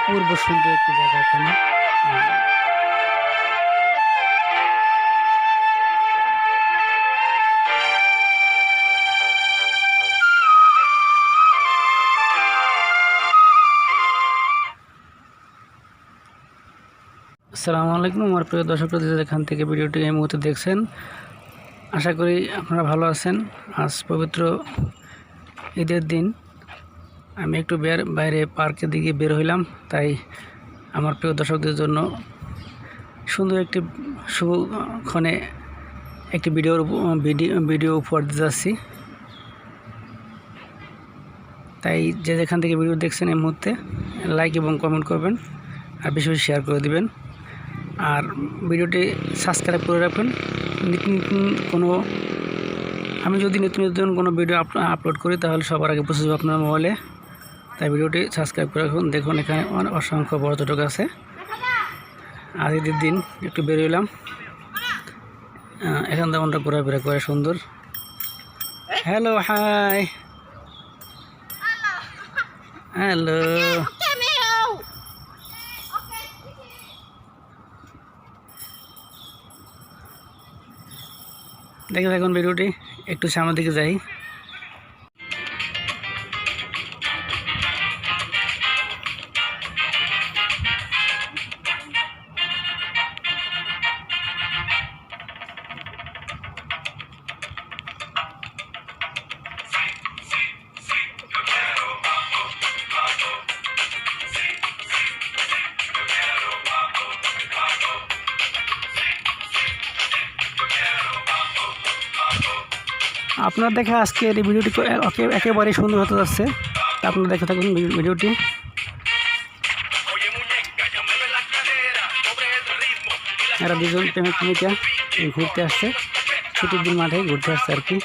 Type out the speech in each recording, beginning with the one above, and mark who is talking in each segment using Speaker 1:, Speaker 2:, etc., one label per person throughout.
Speaker 1: অপূর্ব সুন্দর একটি জায়গা এখানে। আসসালামু আলাইকুম আমার প্রিয় দর্শকরা, যেখান থেকে ভিডিওটি এই মুহূর্তে দেখছেন, আশা করি আপনারা ভালো আছেন। আজ পবিত্র ঈদের দিন আমি একটু বাইরে পার্কের দিকে বের হইলাম, তাই আমার প্রিয় দর্শকদের জন্য সুন্দর একটি শুভক্ষণে একটি ভিডিও উপহার দিতে যাচ্ছি। তাই যেখান থেকে ভিডিও দেখছেন এই মুহূর্তে লাইক এবং কমেন্ট করবেন, আর বেশি বেশি শেয়ার করে দিবেন, আর ভিডিওটি সাবস্ক্রাইব করে রাখবেন। আমি যদি নিত্য নতুন কোনো ভিডিও আপলোড করি তাহলে সবার আগে পৌঁছে যাবে আপনার মোবাইলে। তাই ভিডিওটি সাবস্ক্রাইব করে রাখুন। দেখুন এখানে অসংখ্য পর্যটক আছে। আজ ঈদের দিন একটু বেরোলাম, এখান থেকে আমরা ঘোরাফেরা করে সুন্দর। Hello, hi, hello. দেখুন ভিডিওটি একটু সামনের দিকে যাই। আপনারা দেখে আজকে এই ভিডিওটি একেবারে সুন্দর হতে যাচ্ছে। আপনারা দেখে থাকুন ভিডিওটি। এরা দুজন প্রেমিকা ঘুরতে আসছে, ছুটির দিন মাঠে ঘুরতে আসছে আর কি।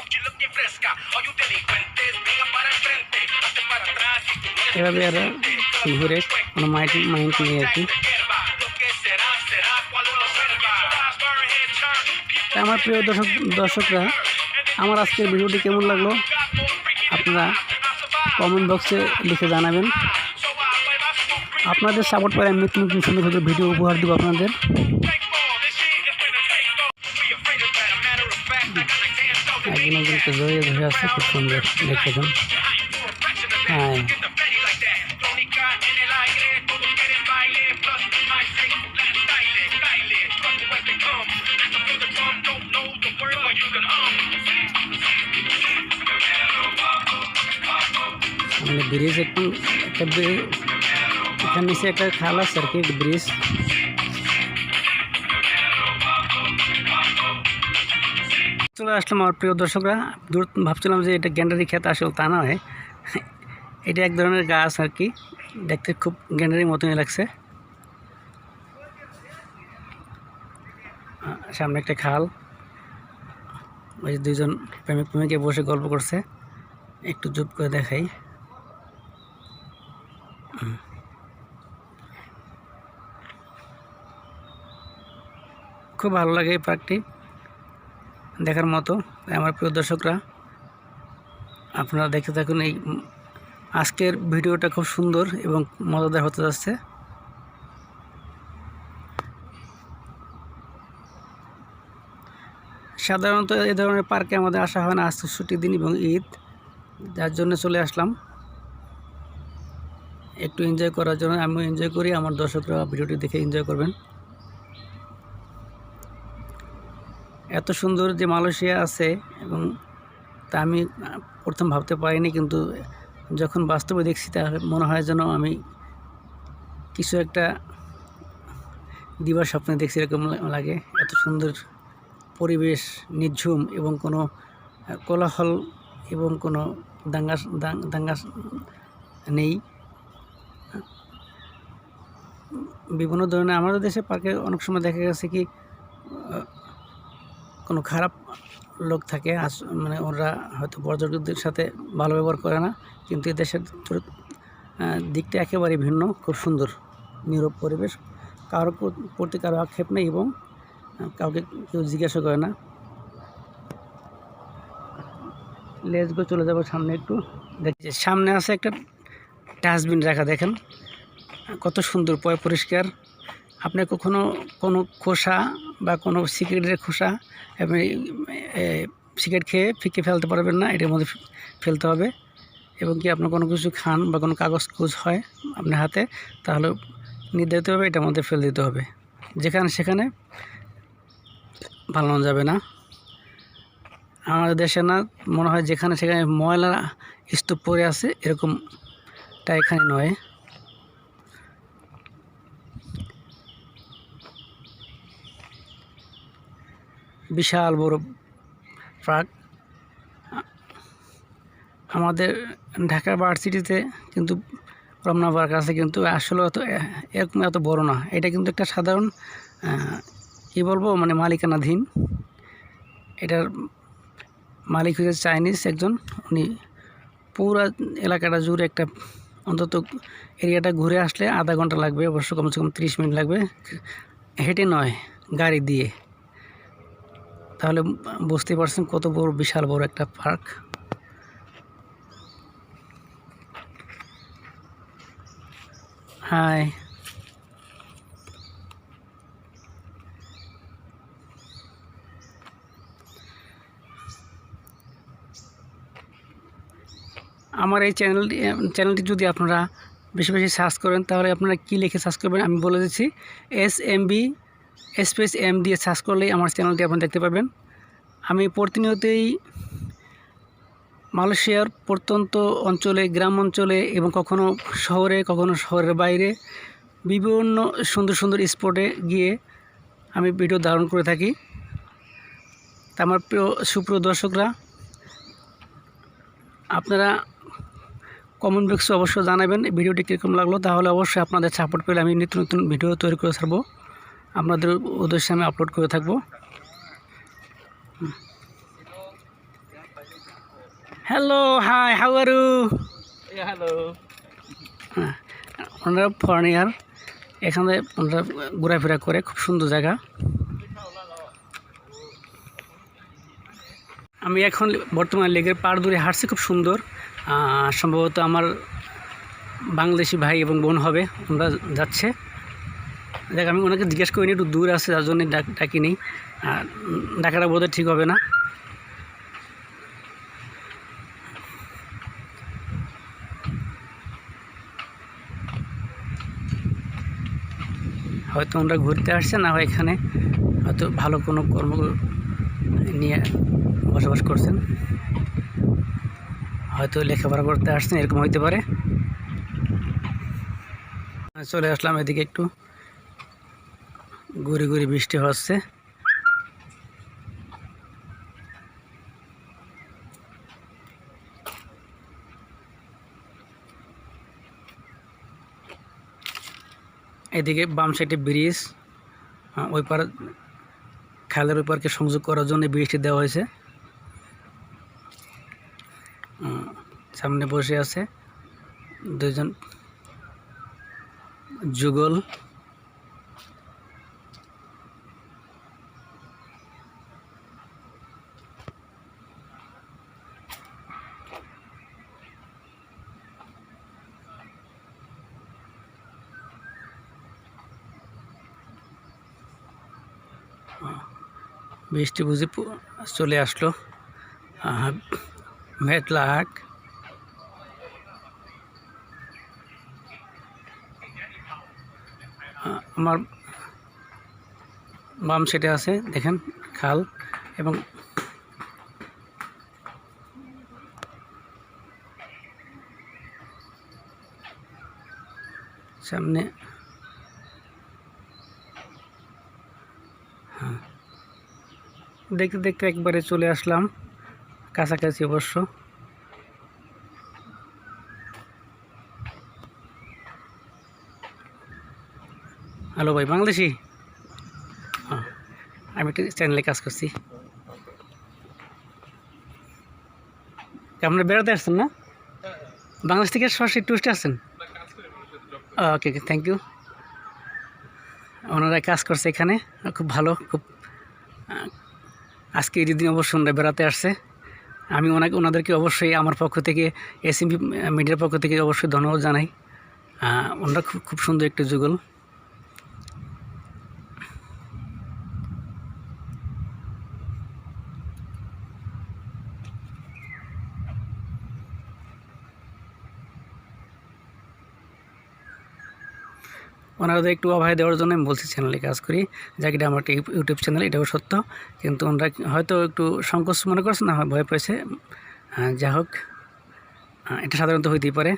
Speaker 1: এভাবে এরা ঘুরে কোনো মাইন্ড নিয়ে আর কি। আমার প্রিয় দর্শকরা, আমার আজকের ভিডিওটি কেমন লাগলো আপনারা কমেন্ট বক্সে লিখে জানাবেন। আপনাদের সাপোর্ট করে আমি নতুন নতুন সুন্দর সুন্দর ভিডিও উপহার দেবো আপনাদের। একজনকে জড়িয়ে ধরে আসছে, খুব সুন্দর দেখেছেন। হ্যাঁ, ব্রিজ একটা এখানে নিচে একটা খাল আছে আর কি, ব্রিজ। চলে আসলাম আমার প্রিয় দর্শকরা। দূর ভাবছিলাম যে এটা গ্যান্ডারি ক্ষেত, আসলে তা নয়, এটা এক ধরনের গাছ আর কি। দেখতে খুব গ্যান্ডারির মতনই লাগছে। সামনে একটা খাল, ওই যে দুইজন প্রেমিকে বসে গল্প করছে। একটু জুম করে দেখাই। খুব ভালো লাগে এই পার্কটি, দেখার মতো। আমার প্রিয় দর্শকরা, আপনারা দেখতে থাকুন। এই আজকের ভিডিওটা খুব সুন্দর এবং মজাদার হতে যাচ্ছে। সাধারণত এই ধরনের পার্কে আমাদের আসা হয় না, আজ ছুটির দিন এবং ঈদ, যার জন্য চলে আসলাম একটু এনজয় করার জন্য। আমিও এনজয় করি, আমার দর্শকরা ভিডিওটি দেখে এনজয় করবেন। এত সুন্দর যে মালয়েশিয়া আছে, এবং তা আমি প্রথম ভাবতে পারিনি, কিন্তু যখন বাস্তবে দেখছি তাহলে মনে হয় যেন আমি কিছু একটা দিবার স্বপ্নে দেখছি, এরকম লাগে। এত সুন্দর পরিবেশ, নিঝুম, এবং কোনো কোলাহল এবং কোনো দাঙ্গা নেই। বিভিন্ন ধরনের আমাদের দেশে পার্কে অনেক সময় দেখা গেছে কি কোনো খারাপ লোক থাকে, মানে ওরা হয়তো পর্যটকদের সাথে ভালো ব্যবহার করে না, কিন্তু এই দেশের দিকটা একেবারে ভিন্ন। খুব সুন্দর নীরব পরিবেশ, কারোর প্রতি কারো আক্ষেপ নেই, এবং কাউকে কেউ জিজ্ঞাসা করে না। লেটস গো, চলে যাবো সামনে। একটু দেখছি সামনে আছে একটা ডাস্টবিন রাখা, দেখেন। কত সুন্দর পরিষ্কার। আপনি কখনো কোনো খোসা বা কোনো সিগারেটের খোসা আপনি সিগারেট খেয়ে ফিকে ফেলতে পারবেন না, এটার মধ্যে ফেলতে হবে। এবং কি আপনার কোনো কিছু খান বা কোনো কাগজ কুজ হয় আপনার হাতে, তাহলে নির্ধারিতভাবে এটার মধ্যে ফেলে দিতে হবে। যেখানে সেখানে ফালানো যাবে না। আমাদের দেশে না মনে হয় যেখানে সেখানে ময়লা স্তূপ পড়ে আছে, এরকমটা এখানে নয়। বিশাল বড় পার্ক। আমাদের ঢাকা ভার্সিটিতে কিন্তু রমনা পার্ক আছে, কিন্তু আসলে এরকম এত বড় না। এটা কিন্তু একটা সাধারণ কী বলবো মানে মালিকানাধীন। এটার মালিক হচ্ছে চাইনিজ একজন। উনি পুরো এলাকাটা জুড়ে একটা অন্তত এরিয়াটা ঘুরে আসলে আধা ঘন্টা লাগবে, অবশ্য কমসে কম 30 মিনিট লাগবে, হেঁটে নয় গাড়ি দিয়ে। তাহলে বুঝতে পারছেন কত বড়, বিশাল বড় একটা পার্ক। হাই, আমার এই চ্যানেলটি যদি আপনারা বেশি বেশি সার্চ করেন, তাহলে আপনারা কী লিখে সার্চ করবেন আমি বলে দিচ্ছি। SMB স্পেস M দিয়ে সার্চ করলেই আমার চ্যানেলটি আপনি দেখতে পাবেন। আমি প্রতিনিয়তই মালয়েশিয়ার প্রত্যন্ত অঞ্চলে, গ্রাম অঞ্চলে এবং কখনো শহরে, কখনো শহরের বাইরে বিভিন্ন সুন্দর সুন্দর স্পটে গিয়ে আমি ভিডিও ধারণ করে থাকি। তা আমার সুপ্রিয় দর্শকরা, আপনারা কমেন্ট বক্সে অবশ্যই জানাবেন ভিডিওটি কীরকম লাগলো। তাহলে অবশ্যই আপনাদের সাপোর্ট পেলে আমি নিত্য নতুন ভিডিও তৈরি করে ছাড়বো, আপনাদের উদ্দেশ্যে আমি আপলোড করে থাকবো। Hello, hi, how are you?
Speaker 2: Hello.
Speaker 1: হ্যাঁ, ওনারা ফরেনিয়ার, এখানে ওনারা ঘোরাফেরা করে, খুব সুন্দর জায়গা। আমি এখন বর্তমানে লেকের পাড় ধরে হাঁটছি, খুব সুন্দর। সম্ভবত আমার বাংলাদেশি ভাই এবং বোন হবে, ওনারা যাচ্ছে। দেখ, আমি ওনাকে জিজ্ঞেস করিনি, একটু দূর আছে যার জন্য ডাকিনি। ডাকাটা বোধহয় ঠিক হবে না। হয়তো ওনারা ঘুরতে আসছে, না হয় এখানে হয়তো ভালো কোনো কর্ম নিয়ে বসবাস করছেন, হয়তো লেখাপড়া করতে আসছেন, এরকম হইতে পারে। চলে আসলাম এদিকে, একটু ঘুরে ঘুরে বৃষ্টি হচ্ছে। এদিকে বাম সাইডে ব্রিজ, ওই পার খালের ওই পারকে সংযোগ করার জন্য ব্রিজটি দেওয়া হয়েছে। সামনে বসে আছে দুজন যুগল। বৃষ্টি বুঝি চলে আসলো। মেটলাক আমার বাম সাইডে আছে, দেখেন খাল, এবং সামনে দেখতে দেখতে একবারে চলে আসলাম কাছাকাছি অবশ্য। হ্যালো ভাই, বাংলাদেশি? হ্যাঁ, আমি একটা চ্যানেলে কাজ করছি। আপনারা বেড়াতে আসছেন না? বাংলাদেশ থেকে সরাসরি টুরিস্টে আসছেন? ওকে ওকে, থ্যাংক ইউ। ওনারা কাজ করছে এখানে, খুব ভালো। খুব আজকে এই দিন অবশ্য ওনারা বেড়াতে আসছে। আমি ওনাদেরকে অবশ্যই আমার পক্ষ থেকে, SMB মিডিয়ার পক্ষ থেকে অবশ্যই ধন্যবাদ জানাই। ওনারা খুব খুব সুন্দর একটি যুগল। ওনারা একটু অভয় দেওয়ার জন্য আমি বলছি চ্যানেলে কাজ করি, যাকে এটা আমার একটা ইউটিউব চ্যানেল, এটাও সত্য, কিন্তু ওনারা হয়তো একটু সংকোচ মনে করছে না, ভয় পেয়েছে। যা হোক, এটা সাধারণত হইতেই পারে,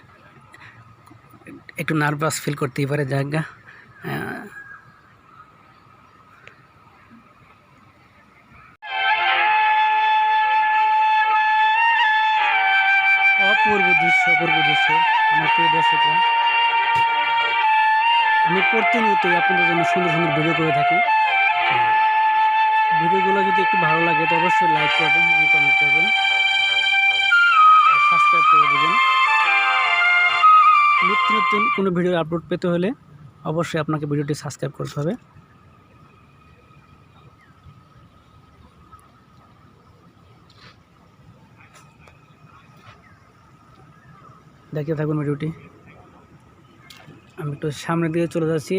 Speaker 1: একটু নার্ভাস ফিল করতেই পারে। জায়গা অপূর্ব দৃশ্য, অপূর্ব দৃশ্য আমার প্রিয় দর্শকরা। আমি প্রতিনিয়তই আপনাদের জন্য সুন্দর সুন্দর ভিডিও করে থাকি। ভিডিওগুলো যদি একটু ভালো লাগে তো অবশ্যই লাইক করবেন এবং কমেন্ট করবেন আর সাবস্ক্রাইব করে দেবেন। নিত্য নতুন কোনো ভিডিও আপলোড পেতে হলে অবশ্যই আপনাকে ভিডিওটি সাবস্ক্রাইব করতে হবে। দেখতে থাকুন ভিডিওটি। আমি একটু সামনে দিয়ে চলে যাচ্ছি।